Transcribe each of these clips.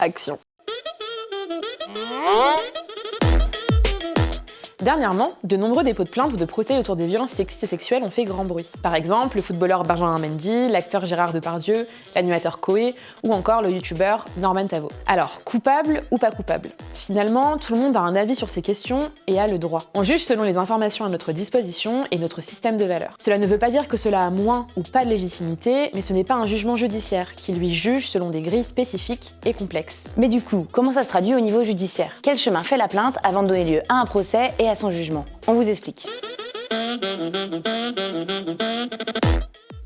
Action. Dernièrement, de nombreux dépôts de plainte ou de procès autour des violences sexistes et sexuelles ont fait grand bruit. Par exemple, le footballeur Benjamin Mendy, l'acteur Gérard Depardieu, l'animateur Koé ou encore le youtubeur Norman Tavo. Alors, coupable ou pas coupable? Finalement, tout le monde a un avis sur ces questions et a le droit. On juge selon les informations à notre disposition et notre système de valeurs. Cela ne veut pas dire que cela a moins ou pas de légitimité, mais ce n'est pas un jugement judiciaire qui lui juge selon des grilles spécifiques et complexes. Mais du coup, comment ça se traduit au niveau judiciaire? Quel chemin fait la plainte avant de donner lieu à un procès et à son jugement? On vous explique.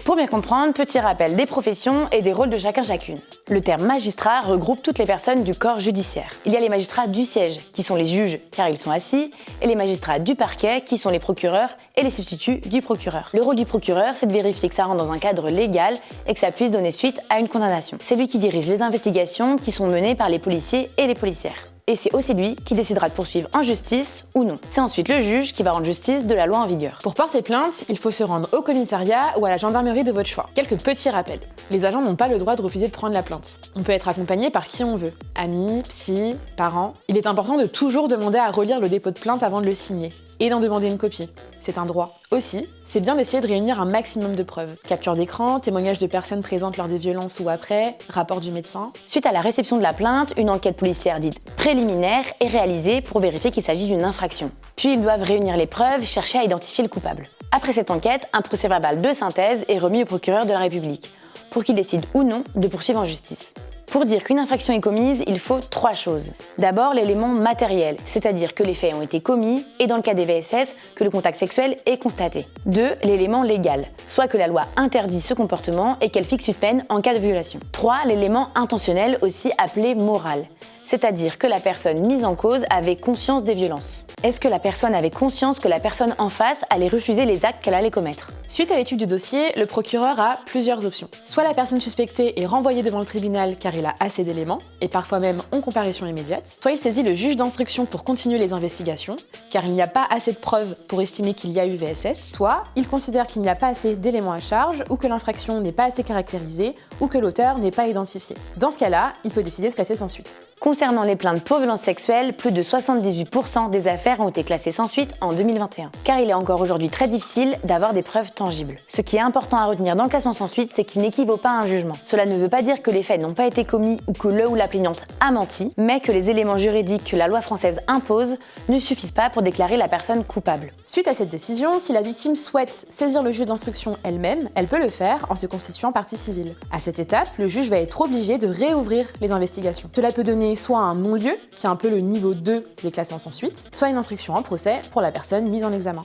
Pour bien comprendre, petit rappel des professions et des rôles de chacune. Le terme magistrat regroupe toutes les personnes du corps judiciaire. Il y a les magistrats du siège, qui sont les juges car ils sont assis, et les magistrats du parquet, qui sont les procureurs et les substituts du procureur. Le rôle du procureur, c'est de vérifier que ça rentre dans un cadre légal et que ça puisse donner suite à une condamnation. C'est lui qui dirige les investigations qui sont menées par les policiers et les policières. Et c'est aussi lui qui décidera de poursuivre en justice ou non. C'est ensuite le juge qui va rendre justice de la loi en vigueur. Pour porter plainte, il faut se rendre au commissariat ou à la gendarmerie de votre choix. Quelques petits rappels. Les agents n'ont pas le droit de refuser de prendre la plainte. On peut être accompagné par qui on veut. Amis, psy, parents. Il est important de toujours demander à relire le dépôt de plainte avant de le signer. Et d'en demander une copie. C'est un droit. Aussi, c'est bien d'essayer de réunir un maximum de preuves. Capture d'écran, témoignages de personnes présentes lors des violences ou après, rapport du médecin. Suite à la réception de la plainte, une enquête policière dite préliminaire est réalisée pour vérifier qu'il s'agit d'une infraction. Puis ils doivent réunir les preuves, chercher à identifier le coupable. Après cette enquête, un procès-verbal de synthèse est remis au procureur de la République pour qu'il décide ou non de poursuivre en justice. Pour dire qu'une infraction est commise, il faut 3 choses. D'abord, l'élément matériel, c'est-à-dire que les faits ont été commis et dans le cas des VSS, que le contact sexuel est constaté. 2. L'élément légal, soit que la loi interdit ce comportement et qu'elle fixe une peine en cas de violation. 3. L'élément intentionnel, aussi appelé moral, c'est-à-dire que la personne mise en cause avait conscience des violences. Est-ce que la personne avait conscience que la personne en face allait refuser les actes qu'elle allait commettre? Suite à l'étude du dossier, le procureur a plusieurs options. Soit la personne suspectée est renvoyée devant le tribunal car il a assez d'éléments, et parfois même en comparution immédiate. Soit il saisit le juge d'instruction pour continuer les investigations, car il n'y a pas assez de preuves pour estimer qu'il y a eu VSS. Soit il considère qu'il n'y a pas assez d'éléments à charge, ou que l'infraction n'est pas assez caractérisée, ou que l'auteur n'est pas identifié. Dans ce cas-là, il peut décider de classer sans suite. Concernant les plaintes pour violences sexuelles, plus de 78% des affaires ont été classées sans suite en 2021. Car il est encore aujourd'hui très difficile d'avoir des preuves tangibles. Ce qui est important à retenir dans le classement sans suite, c'est qu'il n'équivaut pas à un jugement. Cela ne veut pas dire que les faits n'ont pas été commis ou que le ou la plaignante a menti, mais que les éléments juridiques que la loi française impose ne suffisent pas pour déclarer la personne coupable. Suite à cette décision, si la victime souhaite saisir le juge d'instruction elle-même, elle peut le faire en se constituant partie civile. À cette étape, le juge va être obligé de réouvrir les investigations. Cela peut donner soit un non-lieu, qui est un peu le niveau 2 des classements sans suite, soit une instruction en procès pour la personne mise en examen.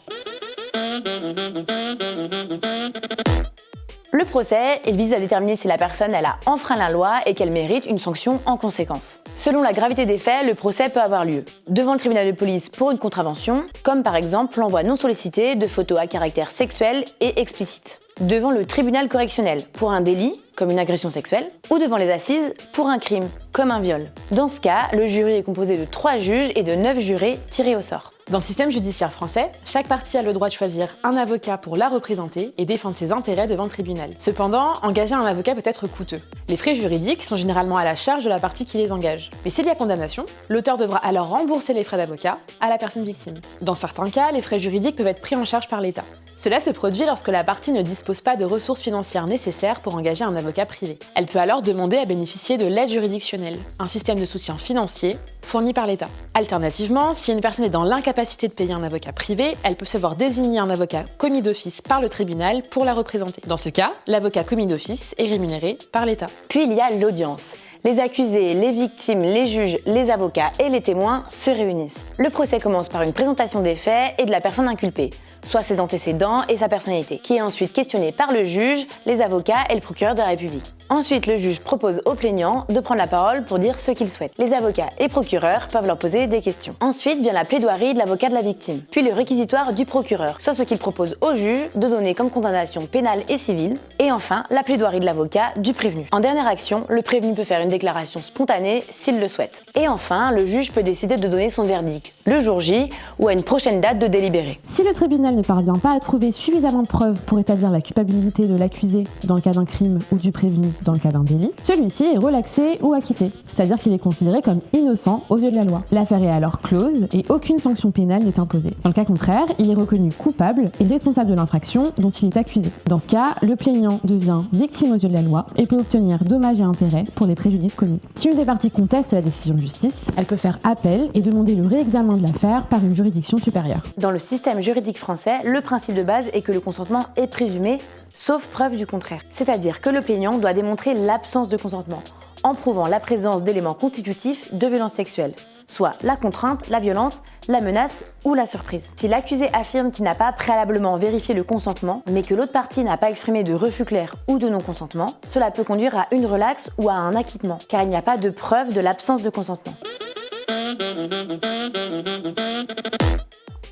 Le procès, il vise à déterminer si la personne elle a enfreint la loi et qu'elle mérite une sanction en conséquence. Selon la gravité des faits, le procès peut avoir lieu devant le tribunal de police pour une contravention, comme par exemple l'envoi non sollicité de photos à caractère sexuel et explicite, devant le tribunal correctionnel pour un délit, comme une agression sexuelle, ou devant les assises pour un crime, comme un viol. Dans ce cas, le jury est composé de 3 juges et de 9 jurés tirés au sort. Dans le système judiciaire français, chaque partie a le droit de choisir un avocat pour la représenter et défendre ses intérêts devant le tribunal. Cependant, engager un avocat peut être coûteux. Les frais juridiques sont généralement à la charge de la partie qui les engage. Mais s'il y a condamnation, l'auteur devra alors rembourser les frais d'avocat à la personne victime. Dans certains cas, les frais juridiques peuvent être pris en charge par l'État. Cela se produit lorsque la partie ne dispose pas de ressources financières nécessaires pour engager un avocat privé. Elle peut alors demander à bénéficier de l'aide juridictionnelle, un système de soutien financier fourni par l'État. Alternativement, si une personne est dans l'incapacité de payer un avocat privé, elle peut se voir désigner un avocat commis d'office par le tribunal pour la représenter. Dans ce cas, l'avocat commis d'office est rémunéré par l'État. Puis il y a l'audience. Les accusés, les victimes, les juges, les avocats et les témoins se réunissent. Le procès commence par une présentation des faits et de la personne inculpée, soit ses antécédents et sa personnalité, qui est ensuite questionnée par le juge, les avocats et le procureur de la République. Ensuite, le juge propose aux plaignants de prendre la parole pour dire ce qu'ils souhaitent. Les avocats et procureurs peuvent leur poser des questions. Ensuite vient la plaidoirie de l'avocat de la victime, puis le réquisitoire du procureur, soit ce qu'il propose au juge de donner comme condamnation pénale et civile, et enfin la plaidoirie de l'avocat du prévenu. En dernière action, le prévenu peut faire une déclaration spontanée s'il le souhaite. Et enfin, le juge peut décider de donner son verdict, le jour J ou à une prochaine date de délibéré. Si le tribunal ne parvient pas à trouver suffisamment de preuves pour établir la culpabilité de l'accusé dans le cas d'un crime ou du prévenu, dans le cas d'un délit, celui-ci est relaxé ou acquitté, c'est-à-dire qu'il est considéré comme innocent aux yeux de la loi. L'affaire est alors close et aucune sanction pénale n'est imposée. Dans le cas contraire, il est reconnu coupable et responsable de l'infraction dont il est accusé. Dans ce cas, le plaignant devient victime aux yeux de la loi et peut obtenir dommages et intérêts pour les préjudices commis. Si une des parties conteste la décision de justice, elle peut faire appel et demander le réexamen de l'affaire par une juridiction supérieure. Dans le système juridique français, le principe de base est que le consentement est présumé, sauf preuve du contraire. C'est-à-dire que le plaignant doit démontrer l'absence de consentement, en prouvant la présence d'éléments constitutifs de violence sexuelle, soit la contrainte, la violence, la menace ou la surprise. Si l'accusé affirme qu'il n'a pas préalablement vérifié le consentement, mais que l'autre partie n'a pas exprimé de refus clair ou de non-consentement, cela peut conduire à une relaxe ou à un acquittement, car il n'y a pas de preuve de l'absence de consentement.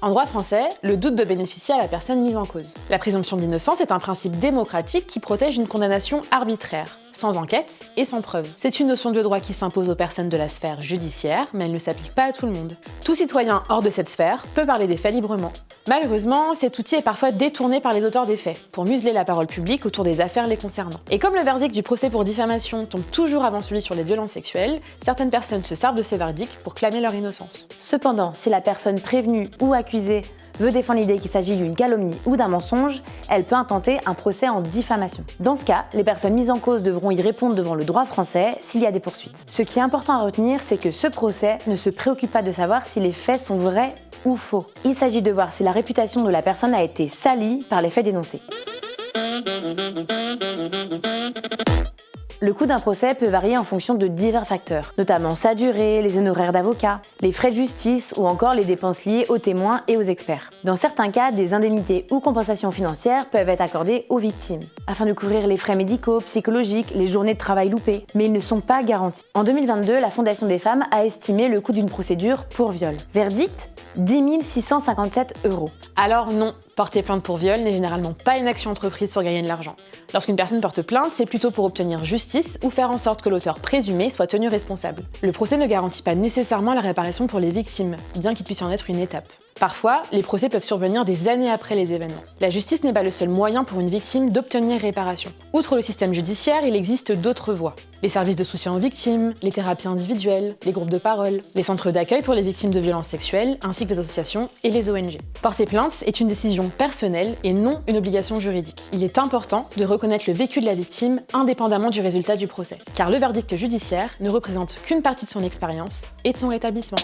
En droit français, le doute doit bénéficier à la personne mise en cause. La présomption d'innocence est un principe démocratique qui protège une condamnation arbitraire, sans enquête et sans preuve. C'est une notion de droit qui s'impose aux personnes de la sphère judiciaire, mais elle ne s'applique pas à tout le monde. Tout citoyen hors de cette sphère peut parler des faits librement. Malheureusement, cet outil est parfois détourné par les auteurs des faits, pour museler la parole publique autour des affaires les concernant. Et comme le verdict du procès pour diffamation tombe toujours avant celui sur les violences sexuelles, certaines personnes se servent de ce verdict pour clamer leur innocence. Cependant, si la personne prévenue ou accusée veut défendre l'idée qu'il s'agit d'une calomnie ou d'un mensonge, elle peut intenter un procès en diffamation. Dans ce cas, les personnes mises en cause devront y répondre devant le droit français s'il y a des poursuites. Ce qui est important à retenir, c'est que ce procès ne se préoccupe pas de savoir si les faits sont vrais ou faux. Il s'agit de voir si la réputation de la personne a été salie par les faits dénoncés. Le coût d'un procès peut varier en fonction de divers facteurs, notamment sa durée, les honoraires d'avocat, les frais de justice ou encore les dépenses liées aux témoins et aux experts. Dans certains cas, des indemnités ou compensations financières peuvent être accordées aux victimes, afin de couvrir les frais médicaux, psychologiques, les journées de travail loupées, mais ils ne sont pas garantis. En 2022, la Fondation des femmes a estimé le coût d'une procédure pour viol. Verdict : 10 657 €. Alors non, porter plainte pour viol n'est généralement pas une action entreprise pour gagner de l'argent. Lorsqu'une personne porte plainte, c'est plutôt pour obtenir justice ou faire en sorte que l'auteur présumé soit tenu responsable. Le procès ne garantit pas nécessairement la réparation pour les victimes, bien qu'il puisse y en être une étape. Parfois, les procès peuvent survenir des années après les événements. La justice n'est pas le seul moyen pour une victime d'obtenir réparation. Outre le système judiciaire, il existe d'autres voies. Les services de soutien aux victimes, les thérapies individuelles, les groupes de parole, les centres d'accueil pour les victimes de violences sexuelles, ainsi que les associations et les ONG. Porter plainte est une décision personnelle et non une obligation juridique. Il est important de reconnaître le vécu de la victime indépendamment du résultat du procès, car le verdict judiciaire ne représente qu'une partie de son expérience et de son rétablissement.